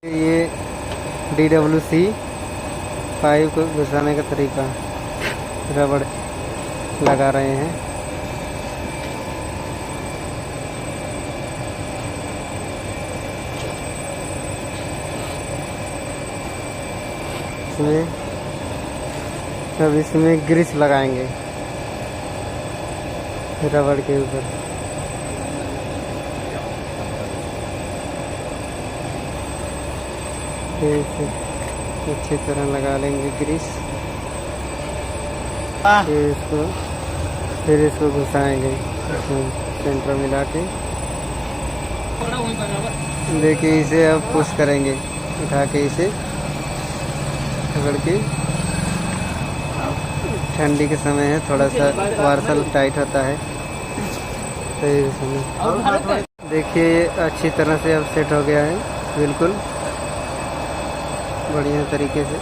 ये DWC pipe को घुसाने का तरीका, रबड़ लगा रहे हैं। अब इसमें ग्रीस लगाएंगे रबड़ के ऊपर। इसे अच्छी तरह लगा लेंगे ग्रीस। फिर इसको घुसाएंगे सेंटर मिला के। देखिए इसे अब पुश करेंगे, उठा के इसे पकड़ के। ठंडी के समय है, थोड़ा सा वार्सल टाइट होता है तो ये समय। देखिए ये अच्छी तरह से अब सेट हो गया है, बिल्कुल बढ़िया तरीके से।